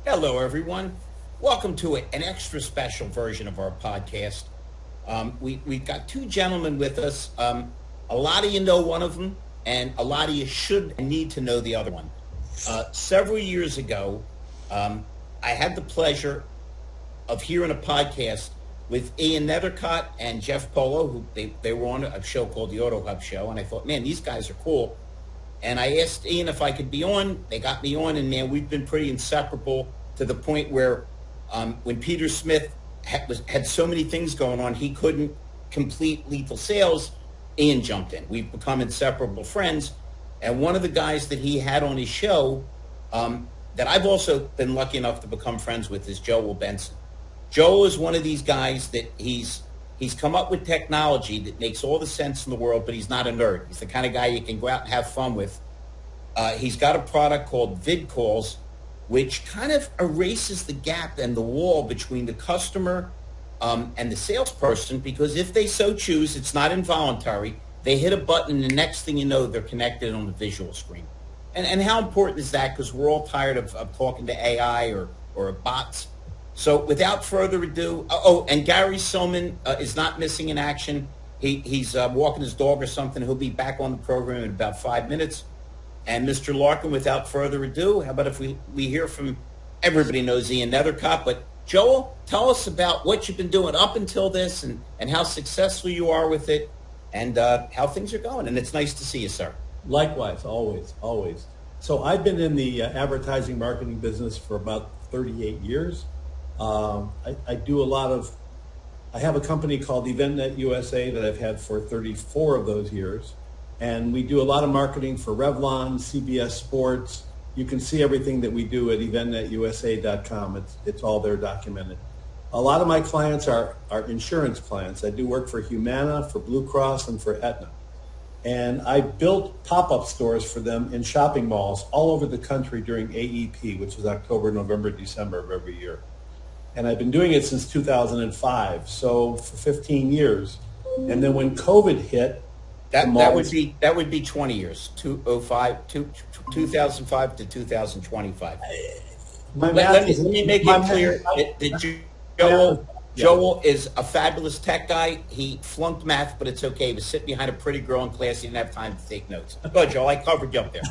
Hello, everyone. Welcome to an extra special version of our podcast. We've got two gentlemen with us. A lot of you know one of them, and a lot of you should and need to know the other one. Several years ago, I had the pleasure of hearing a podcast with Ian Nethercott and Jeff Polo, who they were on a show called the Auto Hub Show, and I thought, man, these guys are cool. And I asked Ian if I could be on. They got me on, and man, we've been pretty inseparable to the point where when Peter Smith had so many things going on, he couldn't complete Lethal Sales, Ian jumped in. We've become inseparable friends. And one of the guys that he had on his show that I've also been lucky enough to become friends with is Joel Benson. Joel is one of these guys that he's come up with technology that makes all the sense in the world, but he's not a nerd. He's the kind of guy you can go out and have fun with. He's got a product called VidCalls, which kind of erases the gap and the wall between the customer and the salesperson, because if they so choose, it's not involuntary. They hit a button, and the next thing you know, they're connected on the visual screen. And how important is that? Because we're all tired of talking to AI or bots. So without further ado, and Gary Silman is not missing in action. He's walking his dog or something. He'll be back on the program in about 5 minutes. And Mr. Larkin, without further ado, how about if we hear from, everybody knows Ian Nethercott, but Joel, tell us about what you've been doing up until this and how successful you are with it and how things are going. And it's nice to see you, sir. Likewise, always, always. So I've been in the advertising marketing business for about 38 years. I do a lot of, I have a company called EventNet USA that I've had for 34 of those years. And we do a lot of marketing for Revlon, CBS Sports. You can see everything that we do at eventnetusa.com. It's all there documented. A lot of my clients are insurance clients. I do work for Humana, for Blue Cross, and for Aetna. And I built pop-up stores for them in shopping malls all over the country during AEP, which is October, November, December of every year. And I've been doing it since 2005, so for 15 years. And then when COVID hit, that would be 20 years, 2005 to 2025. Let me make it clear that Joel is a fabulous tech guy. He flunked math, but it's okay. He was sitting behind a pretty girl in class. He didn't have time to take notes. Go ahead, Joel. I covered you up there.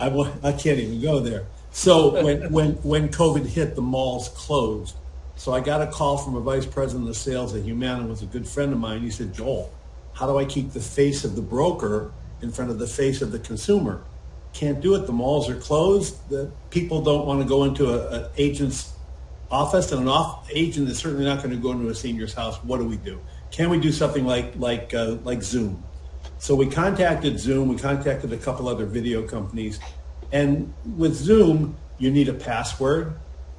I can't even go there. So when COVID hit, the malls closed. So I got a call from a vice president of sales at Humana, who was a good friend of mine. He said, Joel, how do I keep the face of the broker in front of the face of the consumer? Can't do it. The malls are closed. The people don't want to go into an agent's office, and an agent is certainly not going to go into a senior's house. What do? Can we do something like Zoom? So we contacted Zoom. We contacted a couple other video companies. And with Zoom, you need a password,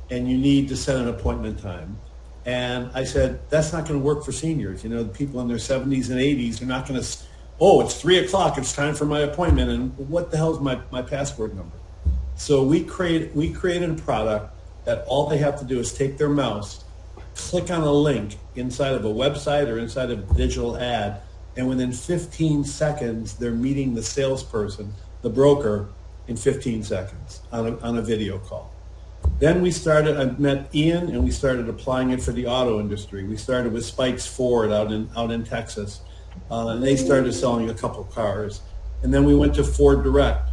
and you need to set an appointment time. And I said, that's not going to work for seniors. You know, the people in their 70s and 80s are not going to, it's 3 o'clock, it's time for my appointment, and what the hell is my password number? So we created a product that all they have to do is take their mouse, click on a link inside of a website or inside of a digital ad, and within 15 seconds, they're meeting the salesperson, the broker, in 15 seconds on a video call. Then I met Ian, and we started applying it for the auto industry. We started with Spikes Ford out in Texas, and they started selling a couple cars. And then we went to Ford Direct.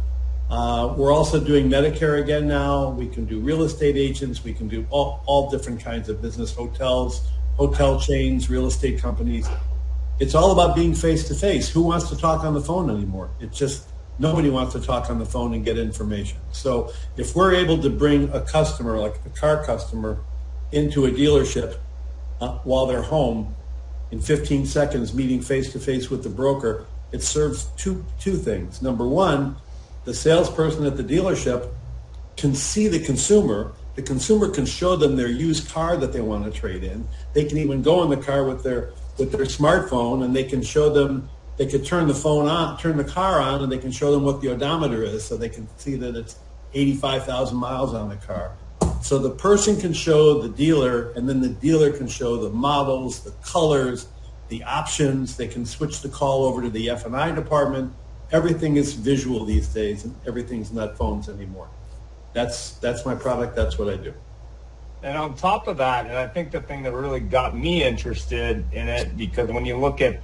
We're also doing Medicare again now. We can do real estate agents. We can do all different kinds of business, hotels, hotel chains, real estate companies. It's all about being face-to-face. Who wants to talk on the phone anymore? It's just nobody wants to talk on the phone and get information. So if we're able to bring a customer, like a car customer, into a dealership while they're home in 15 seconds, meeting face-to-face with the broker, it serves two things. Number one, the salesperson at the dealership can see the consumer. The consumer can show them their used car that they want to trade in. They can even go in the car with their smartphone, and they can show them. They could turn the car on, and they can show them what the odometer is, so they can see that it's 85,000 miles on the car. So the person can show the dealer, and then the dealer can show the models, the colors, the options. They can switch the call over to the F&I department. Everything is visual these days, and everything's not phones anymore. That's my product. That's what I do. And on top of that, and I think the thing that really got me interested in it, because when you look at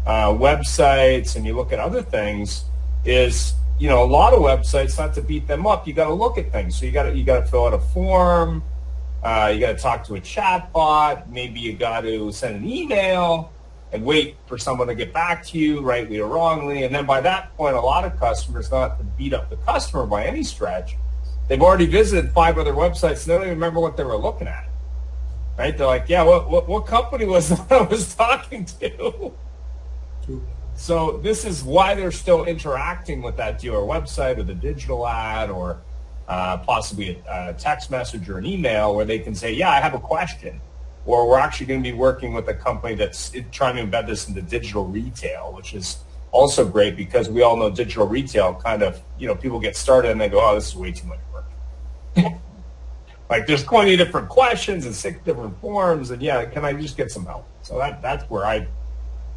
websites and you look at other things, is a lot of websites, not to beat them up, you got to look at things. So you got to fill out a form, you got to talk to a chat bot, maybe you got to send an email and wait for someone to get back to you, rightly or wrongly. And then by that point, a lot of customers, not to beat up the customer by any stretch, they've already visited 5 other websites and they don't even remember what they were looking at. Right? They're like, yeah, what company was that I was talking to? So this is why they're still interacting with that dealer website or the digital ad or possibly a text message or an email where they can say, yeah, I have a question. Or we're actually going to be working with a company that's trying to embed this into digital retail, which is also great because we all know digital retail kind of, people get started and they go, oh, this is way too much work. Like there's 20 different questions and 6 different forms, and yeah, can I just get some help? So that's where I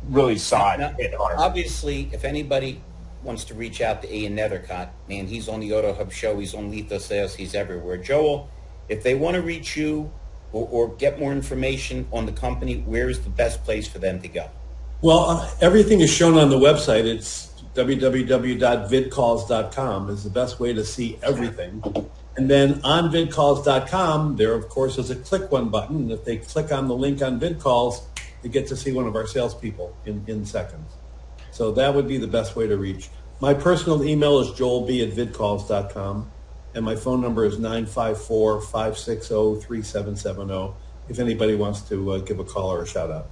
really saw it. Now, obviously, if anybody wants to reach out to Ian Nethercott, man, he's on the Auto Hub show, he's on Lethal Sales, he's everywhere. Joel, if they want to reach you or get more information on the company, where is the best place for them to go? Well, everything is shown on the website. It's www.vidcalls.com is the best way to see everything. And then on vidcalls.com, there, of course, is a click one button. And if they click on the link on VidCalls, they get to see one of our salespeople in seconds. So that would be the best way to reach. My personal email is joelb@vidcalls.com. And my phone number is 954-560-3770 if anybody wants to give a call or a shout out.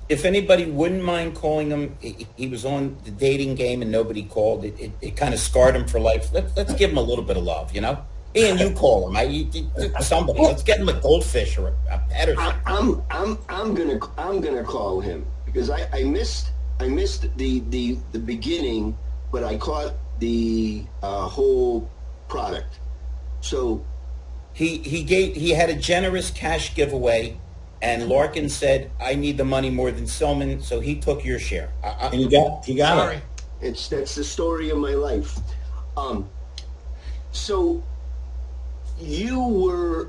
If anybody wouldn't mind calling him, he was on the dating game and nobody called. It kind of scarred him for life. Let's give him a little bit of love, Ian, you call him. Somebody. Let's get him a goldfish or a pet or something. I'm gonna call him because I missed the beginning, but I caught the whole product. So he had a generous cash giveaway, and Larkin said, "I need the money more than Silman," so he took your share. And he got sorry. it. That's the story of my life. So you were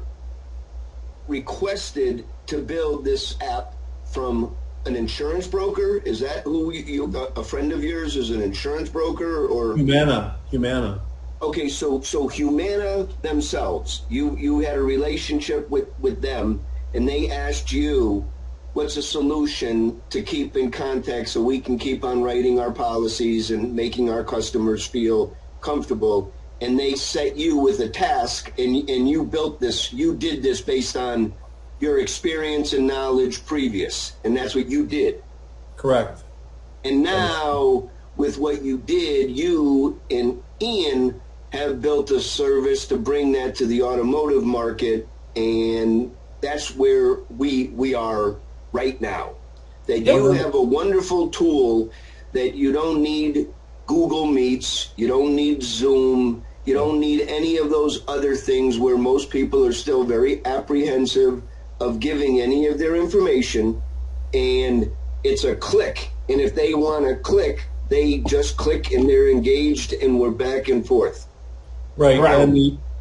requested to build this app from an insurance broker. Is that who a friend of yours is an insurance broker or Humana? Okay, so Humana themselves, you had a relationship with them, and they asked you, what's a solution to keep in contact so we can keep on writing our policies and making our customers feel comfortable. And they set you with a task, and you built this, you did this based on your experience and knowledge previous, and that's what you did. Correct. And now, with what you did, you and Ian have built a service to bring that to the automotive market, and that's where we are right now. That you have a wonderful tool that you don't need Google Meets, you don't need Zoom, you don't need any of those other things where most people are still very apprehensive of giving any of their information, and it's a click. And if they want to click, they just click and they're engaged, and we're back and forth. Right.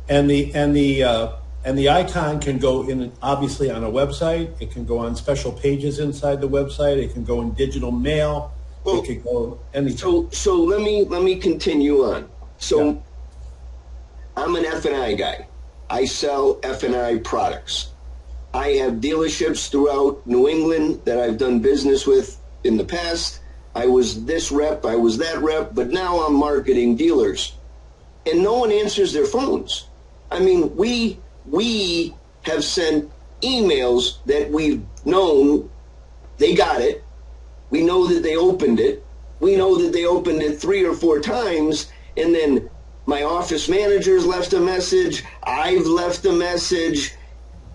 And the icon can go in obviously on a website. It can go on special pages inside the website. It can go in digital mail. Well, it can go anything. So let me continue on. So I'm an F&I guy. I sell F&I products. I have dealerships throughout New England that I've done business with in the past. I was this rep, I was that rep, but now I'm marketing dealers. And no one answers their phones. I mean, we have sent emails that we've known they got it. We know that they opened it. We know that they opened it 3 or 4 times, and then my office managers left a message. I've left a message.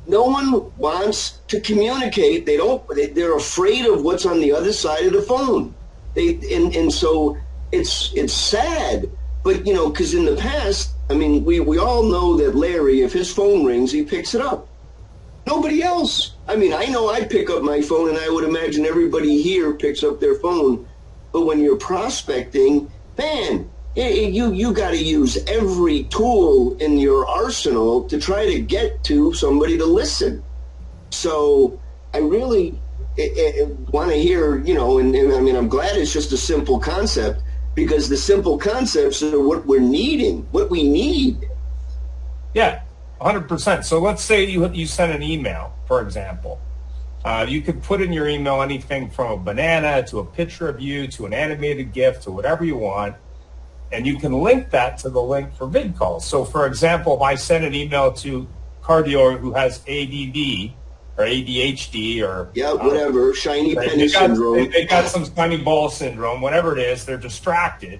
No one wants to communicate. They're afraid of what's on the other side of the phone. And so it's sad. But, because in the past, I mean, we all know that Larry, if his phone rings, he picks it up. Nobody else. I mean, I know I pick up my phone, and I would imagine everybody here picks up their phone. But when you're prospecting, man, You got to use every tool in your arsenal to try to get to somebody to listen. So I really want to hear, and I mean, I'm glad it's just a simple concept, because the simple concepts are what we're needing, what we need. Yeah, 100%. So let's say you send an email, for example. You could put in your email anything from a banana to a picture of you to an animated GIF to whatever you want, and you can link that to the link for vid calls. So, for example, if I send an email to a car dealer who has ADD or ADHD or whatever, shiny penny syndrome, they got some shiny ball syndrome, whatever it is, they're distracted.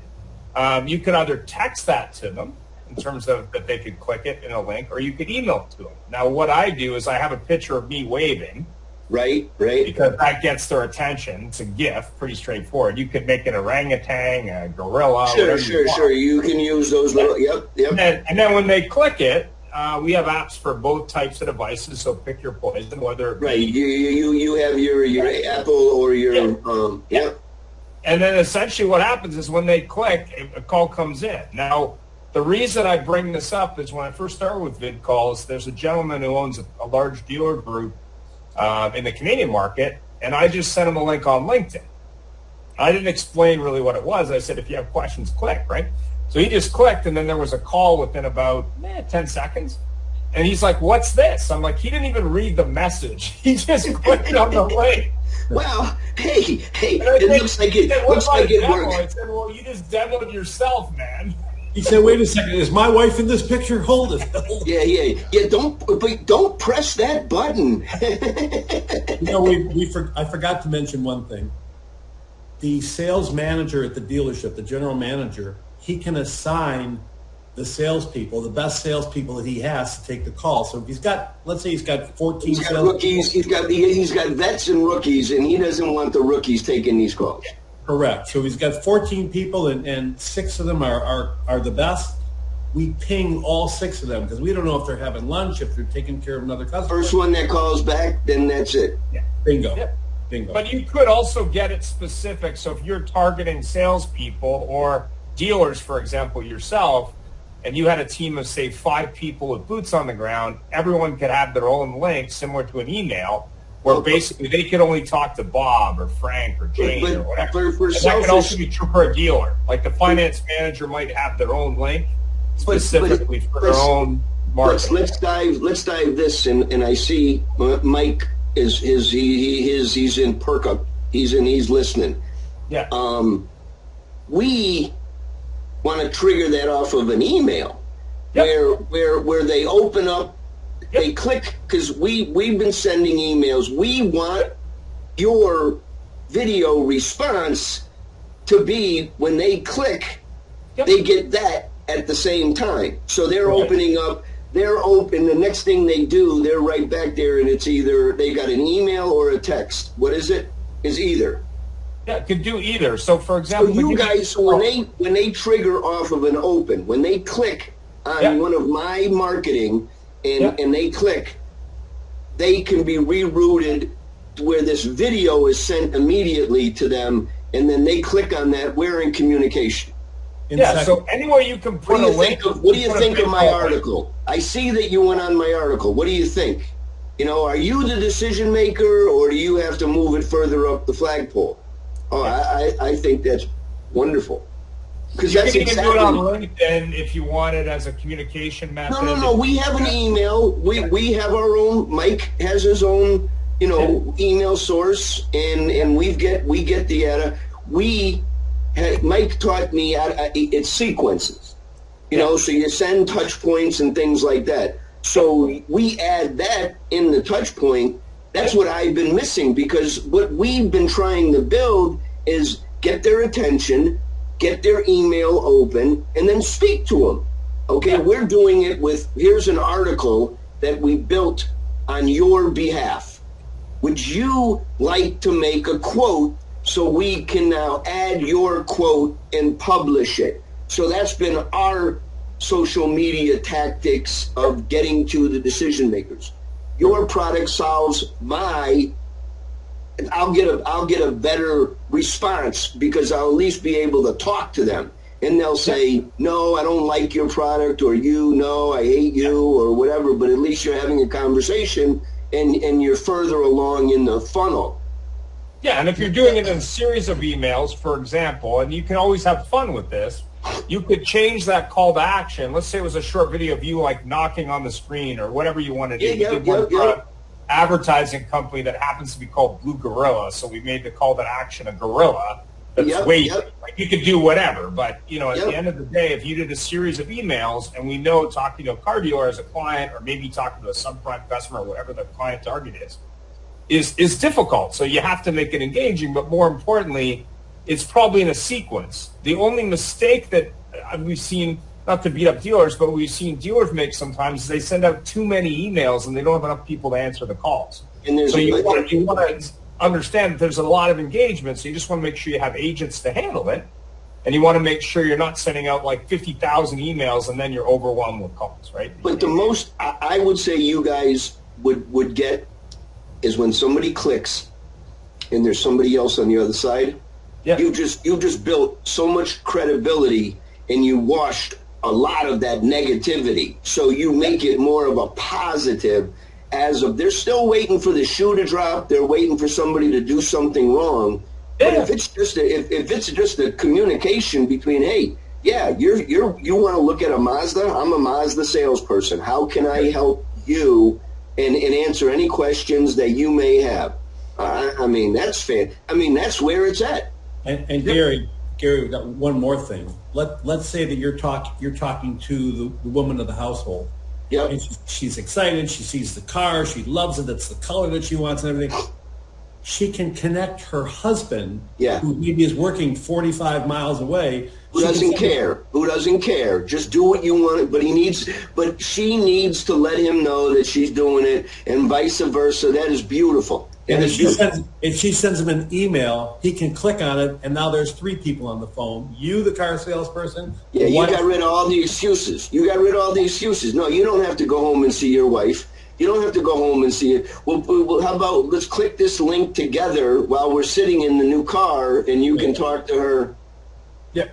You could either text that to them in terms of that they could click it in a link, or you could email it to them. Now, what I do is I have a picture of me waving. Right. Because that gets their attention. It's a GIF, pretty straightforward. You could make an orangutan, a gorilla, Sure. You can use those little, yep. And then when they click it, we have apps for both types of devices, so pick your poison, whether it be... Right, you have your Apple or your, And then essentially what happens is when they click, a call comes in. Now, the reason I bring this up is when I first started with vid calls, there's a gentleman who owns a large dealer group in the Canadian market, and I just sent him a link on LinkedIn. I didn't explain really what it was. I said, if you have questions, click, right? So he just clicked, and then there was a call within about 10 seconds. And he's like, what's this? I'm like, he didn't even read the message. He just clicked on the link. Well, hey, it looks like it worked. I said, well, you just demoed yourself, man. He said, wait a second, is my wife in this picture? Hold it. Yeah, don't press that button. I forgot to mention one thing. The sales manager at the dealership, the general manager, he can assign the salespeople, the best salespeople that he has, to take the call. So if he's got, let's say he's got 14 rookies, he's got vets and rookies, and he doesn't want the rookies taking these calls. Correct. So he's got 14 people, and 6 of them are the best. We ping all 6 of them because we don't know if they're having lunch, if they're taking care of another customer. First one that calls back, then that's it. Yeah. Bingo. Yeah. Bingo. But you could also get it specific. So if you're targeting salespeople or dealers, for example, yourself, and you had a team of, say, 5 people with boots on the ground, everyone could have their own link similar to an email, where basically they could only talk to Bob or Frank or Jane or whatever. That can also be true for a dealer. Like the finance manager might have their own link specifically for their own marketing. Let's dive this, and I see Mike he's in Perkup. He's listening. Yeah. We want to trigger that off of an email, where they open up. They click, because we've been sending emails. We want your video response to be when they click, they get that at the same time. So they're opening up, the next thing they do, they're right back there, and it's either they got an email or a text. What is it? Is either. Yeah, it could do either. So for example, you guys, when they trigger off of an open, when they click on one of my marketing, and they click, they can be rerouted to where this video is sent immediately to them, and then they click on that. We're in communication. So anywhere you can put a link. What do you think of my article? I see that you went on my article. What do you think? Are you the decision maker, or do you have to move it further up the flagpole? Oh, I think that's wonderful. Because you can even do it on LinkedIn if you want it as a communication method. No. We have an email. We have our own. Mike has his own, email source, and we get the data. Mike taught me it's sequences. So you send touch points and things like that. So we add that in the touch point. That's what I've been missing, because what we've been trying to build is get their attention, get their email open, and then speak to them. Okay, we're doing it with, here's an article that we built on your behalf. Would you like to make a quote so we can now add your quote and publish it? So that's been our social media tactics of getting to the decision makers. Your product solves I'll get a better response, because I'll at least be able to talk to them. And they'll say, no, I don't like your product, or no, I hate you, or whatever, but at least you're having a conversation and you're further along in the funnel. Yeah, and if you're doing it in a series of emails, for example, and you can always have fun with this, you could change that call to action. Let's say it was a short video of you like knocking on the screen or whatever you want to do. You did one for an advertising company that happens to be called Blue Gorilla, so we made the call to action a gorilla. That's like you could do whatever, but you know, at the end of the day, if you did a series of emails, and we know talking to a car dealer as a client, or maybe talking to a subprime customer, or whatever the client target is difficult. So you have to make it engaging, but more importantly, it's probably in a sequence. The only mistake that we've seen, not to beat up dealers, but we've seen dealers make sometimes is they send out too many emails and they don't have enough people to answer the calls. And so you want to understand that there's a lot of engagement, so you just want to make sure you have agents to handle it, and you want to make sure you're not sending out like 50,000 emails and then you're overwhelmed with calls, right? But the most I would say you guys would get is when somebody clicks and there's somebody else on the other side. Yeah. You just built so much credibility, and you washed a lot of that negativity. So you make it more of a positive. As of, they're still waiting for the shoe to drop. They're waiting for somebody to do something wrong. But if it's just a communication between, hey, yeah, you want to look at a Mazda? I'm a Mazda salesperson. How can I help you and answer any questions that you may have? I mean, that's fair. I mean, that's where it's at. And Gary, we've got one more thing. Let's say that you're talking to the woman of the household. Yep. And she's excited. She sees the car. She loves it. That's the color that she wants and everything. She can connect her husband, who maybe is working 45 miles away. Who doesn't care? Just do what you want. But she needs to let him know that she's doing it, and vice versa. That is beautiful. And if she sends him an email, he can click on it, and now there's 3 people on the phone. You, the car salesperson. Yeah, you got rid of all the excuses. No, you don't have to go home and see your wife. You don't have to go home and see it. Well, how about let's click this link together while we're sitting in the new car, and you can talk to her. Yeah.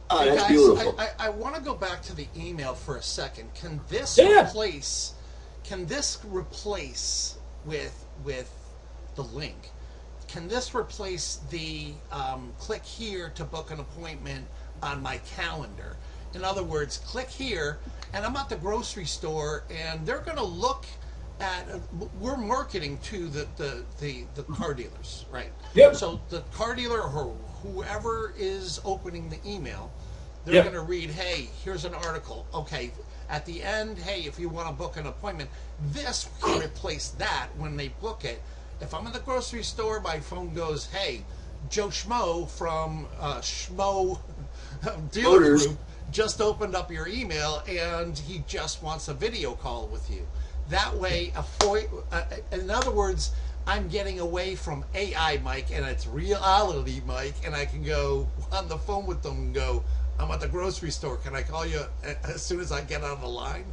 Oh, that's beautiful. I want to go back to the email for a second. Can this replace with the link? Can this replace the click here to book an appointment on my calendar? In other words, click here, and I'm at the grocery store, and they're going to look at. We're marketing to the car dealers, right? Yep. So the car dealer or whoever is opening the email, they're going to read, hey, here's an article. Okay, at the end, hey, if you want to book an appointment, this can replace that when they book it. If I'm in the grocery store, my phone goes, hey, Joe Schmo from Schmo Dealer Group just opened up your email, and he just wants a video call with you. That way, in other words, I'm getting away from AI Mike, and it's reality Mike, and I can go on the phone with them and go, I'm at the grocery store. Can I call you as soon as I get on the line?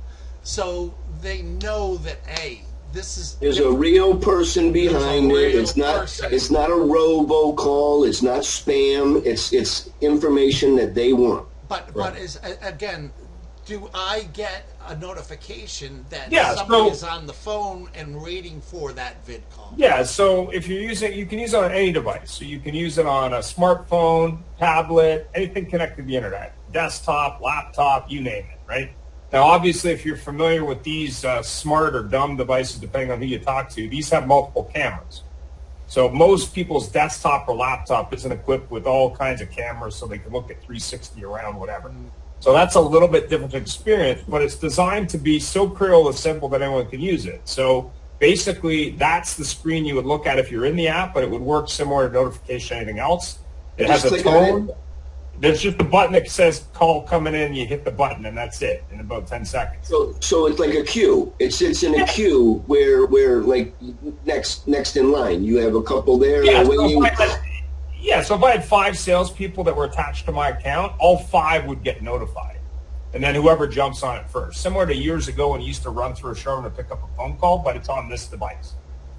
So they know that, hey, there's a real person behind it. It's not a robocall. It's not spam. It's information that they want. But again, do I get a notification that somebody is on the phone and waiting for that vid call? Yeah, so if you're using, you can use it on any device. So you can use it on a smartphone, tablet, anything connected to the internet, desktop, laptop, you name it, right? Now, obviously, if you're familiar with these smart or dumb devices, depending on who you talk to, these have multiple cameras. So most people's desktop or laptop isn't equipped with all kinds of cameras so they can look at 360 around, whatever. So that's a little bit different experience, but it's designed to be so clear and simple that anyone can use it. So basically, that's the screen you would look at if you're in the app, but it would work similar to notification, anything else. It has a tone. There's just a button that says call coming in. You hit the button, and that's it in about 10 seconds. So it's like a queue. It sits in a queue where like next in line. You have a couple there. So if I had 5 salespeople that were attached to my account, all 5 would get notified. And then whoever jumps on it first. Similar to years ago when you used to run through a showroom to pick up a phone call, but it's on this device.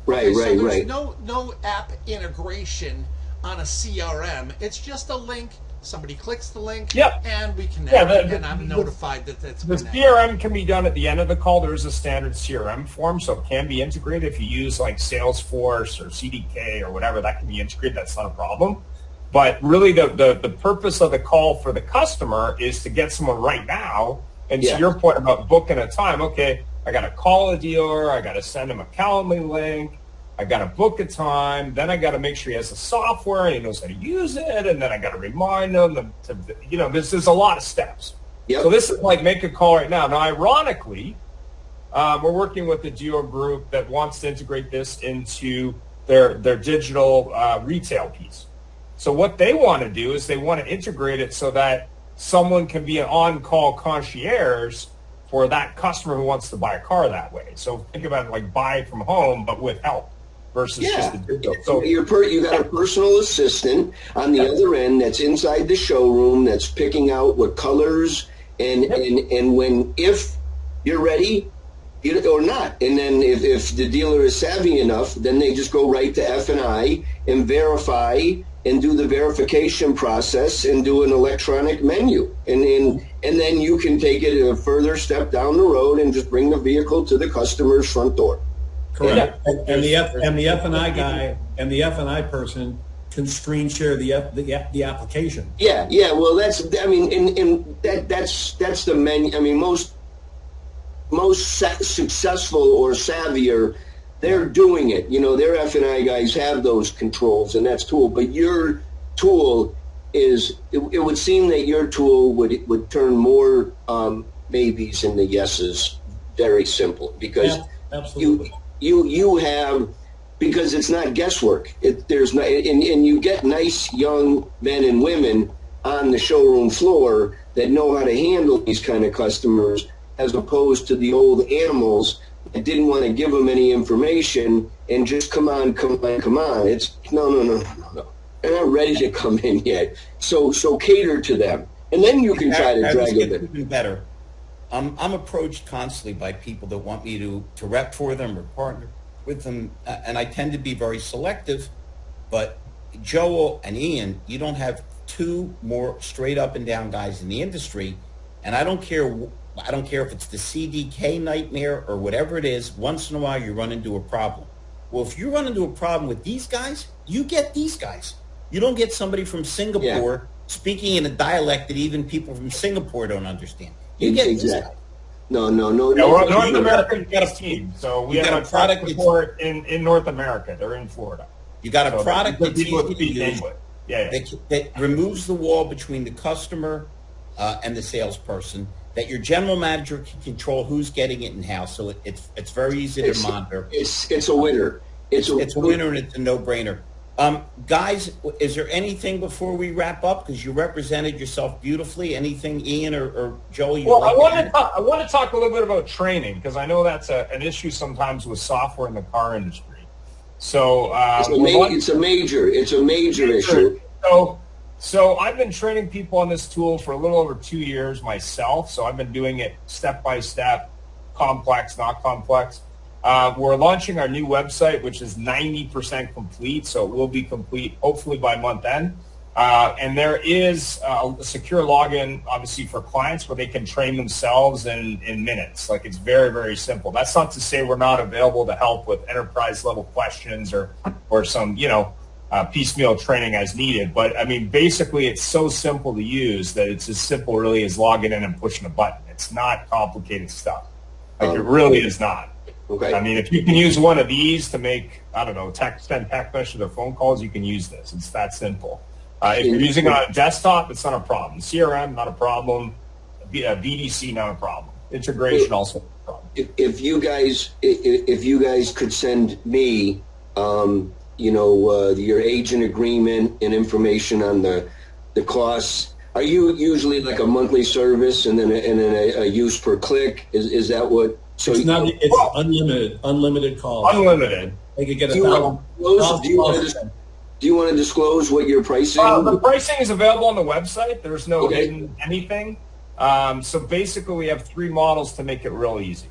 Right. There's no app integration on a CRM. It's just a link somebody clicks the link, Yep. and we connect, Yeah, and I'm notified that that's the connected. CRM can be done at the end of the call. There is a standard CRM form, so it can be integrated. If you use like Salesforce or CDK or whatever, that can be integrated. That's not a problem. But really, the purpose of the call for the customer is to get someone right now. And to your point about booking a time, okay, I got to call a dealer, I got to send him a Calendly link, I got to book a time, then I got to make sure he has the software and he knows how to use it, and then I got to remind him to there's a lot of steps. Yep. So this is like make a call right now. Now, ironically, we're working with a dealer group that wants to integrate this into their digital retail piece. So what they want to do is they want to integrate it so that someone can be an on-call concierge for that customer who wants to buy a car that way. So think about it like buy from home, but with help versus just a digital. So you got a personal assistant on the other end that's inside the showroom that's picking out what colors and if you're ready or not. And then if the dealer is savvy enough, then they just go right to F&I and verify and do the verification process and do an electronic menu. And then you can take it a further step down the road and just bring the vehicle to the customer's front door. Correct. And the F&I guy and the F&I person can screen share the application. Yeah. Well, that's the menu. I mean, most successful or savvier, they're doing it. Their F&I guys have those controls, and that's tool. But your tool is, it would seem that your tool would turn more maybes into yeses. Very simple, because absolutely. You have, because it's not guesswork. There's not, and you get nice young men and women on the showroom floor that know how to handle these kind of customers, as opposed to the old animals that didn't want to give them any information and just come on. It's no. They're not ready to come in yet. So cater to them, and then you can try to drag them in. Even better. I'm approached constantly by people that want me to rep for them or partner with them, and I tend to be very selective. But Joel and Ian, you don't have two more straight up and down guys in the industry, and I don't care if it's the CDK nightmare or whatever it is. Once in a while, you run into a problem. Well, if you run into a problem with these guys, you get these guys. You don't get somebody from Singapore speaking in a dialect that even people from Singapore don't understand. You get these guys. No. Yeah, we're North American team, so we have a product support in North America. They're in Florida. You got a product that's easy to use, that removes the wall between the customer and the salesperson, that your general manager can control who's getting it in-house, so it's very easy to monitor. It's a winner. It's a winner, and it's a no-brainer. Guys, is there anything before we wrap up? Because you represented yourself beautifully. Anything, Ian or Joel? I want to talk a little bit about training, because I know that's an issue sometimes with software in the car industry. So it's a major issue. So I've been training people on this tool for a little over 2 years myself. So I've been doing it step by step, complex, not complex. We're launching our new website, which is 90% complete. So it will be complete hopefully by month end. And there is a secure login, obviously, for clients where they can train themselves in minutes. Like, it's very, very simple. That's not to say we're not available to help with enterprise level questions or some, piecemeal training as needed. But I mean, basically, it's so simple to use that it's as simple really as logging in and pushing a button. It's not complicated stuff. Like, it really is not. Okay. I mean, if you can use one of these to make, send text messages or phone calls, you can use this. It's that simple. If you're using it on a desktop, it's not a problem. CRM, not a problem. VDC, not a problem. Integration, also not a problem. If you guys could send me, your agent agreement and information on the costs. Are you usually like a monthly service and then a use per click? Is that what? So it's unlimited calls. Unlimited. They could get Do you want to disclose what your pricing? The pricing is available on the website. There's no hidden anything. So basically, we have 3 models to make it real easy.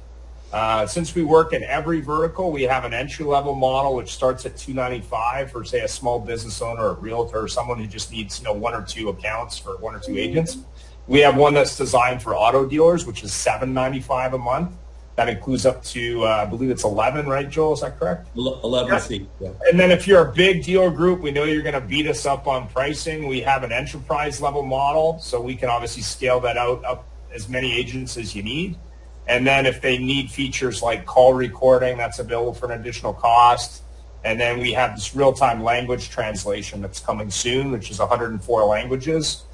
Since we work in every vertical, we have an entry-level model which starts at $295 for, say, a small business owner, a realtor, or someone who just needs, one or two accounts for one or two agents. We have one that's designed for auto dealers, which is $795 a month. That includes up to, I believe it's 11, right, Joel? Is that correct? 11 seats. Yeah. And then if you're a big dealer group, we know you're going to beat us up on pricing. We have an enterprise level model, so we can obviously scale that out up as many agents as you need. And then if they need features like call recording, that's available for an additional cost. And then we have this real-time language translation that's coming soon, which is 104 languages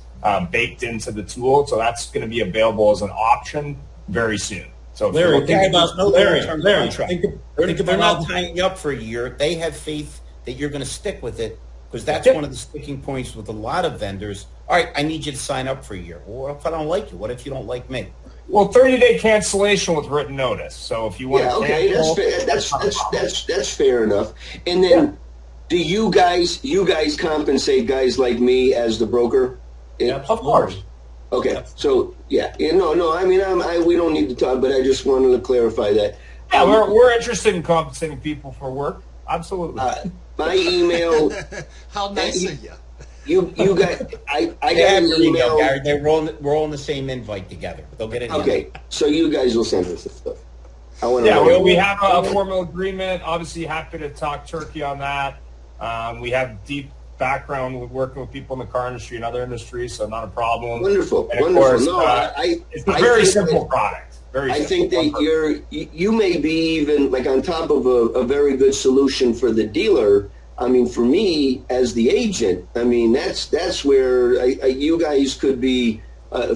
baked into the tool. So that's going to be available as an option very soon. So Larry, think about Larry. They're not tying you up for a year. They have faith that you're going to stick with it, because that's one of the sticking points with a lot of vendors. All right, I need you to sign up for a year. Well, what if I don't like you? What if you don't like me? Well, 30-day cancellation with written notice. So if you want to cancel, that's fair enough. And then, do you guys compensate guys like me as the broker? Of course. Okay, so no. I mean, we don't need to talk, but I just wanted to clarify that. Yeah, we're interested in compensating people for work. Absolutely. My email. How nice of you. You guys, I got an an email. Gary. We're all in the same invite together. They'll get it. Okay, so you guys will send us this stuff. We have a formal agreement. Obviously, happy to talk turkey on that. We have deep background with working with people in the car industry and other industries, so not a problem. Wonderful, and of wonderful. Course, it's a very simple product. I think that you may be even like on top of a very good solution for the dealer. I mean, for me as the agent, I mean that's where you guys could be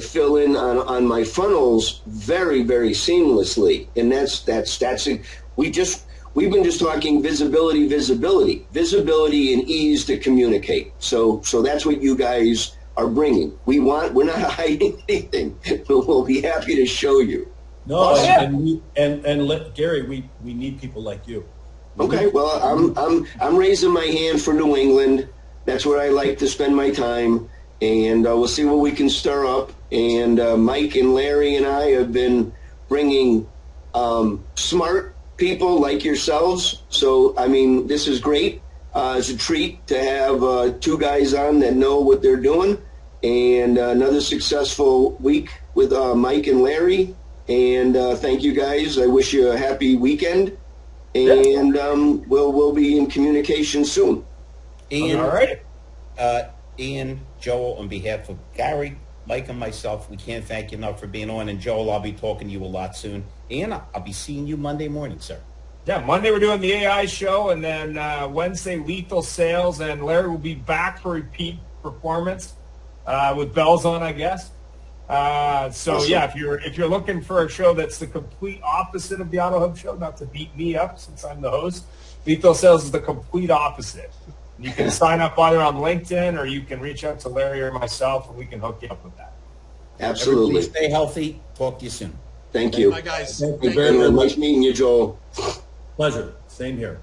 fill in on my funnels very, very seamlessly, and that's it. We've been just talking visibility, and ease to communicate. So that's what you guys are bringing. We're not hiding anything. We'll be happy to show you. No, and Gary, we need people like you. Okay, well, I'm raising my hand for New England. That's where I like to spend my time, and we'll see what we can stir up. And Mike and Larry and I have been bringing smart people like yourselves. So, I mean, this is great. It's a treat to have two guys on that know what they're doing. And another successful week with Mike and Larry. And thank you guys. I wish you a happy weekend. And we'll be in communication soon. Ian, all right. Ian, Joel, on behalf of Gary, Mike, and myself, we can't thank you enough for being on. And Joel, I'll be talking to you a lot soon. Ian, I'll be seeing you Monday morning, sir. Yeah, Monday we're doing the AI show, and then Wednesday lethal sales, and Larry will be back for repeat performance with bells on, I guess. Awesome. Yeah, if you're looking for a show that's the complete opposite of the Auto Hub show, not to beat me up since I'm the host, lethal sales is the complete opposite. You can sign up either on LinkedIn or you can reach out to Larry or myself, and we can hook you up with that. Absolutely. Everybody stay healthy. Talk to you soon. Thank you. Bye, guys. Thank you very much. Nice meeting you, Joel. Pleasure. Same here.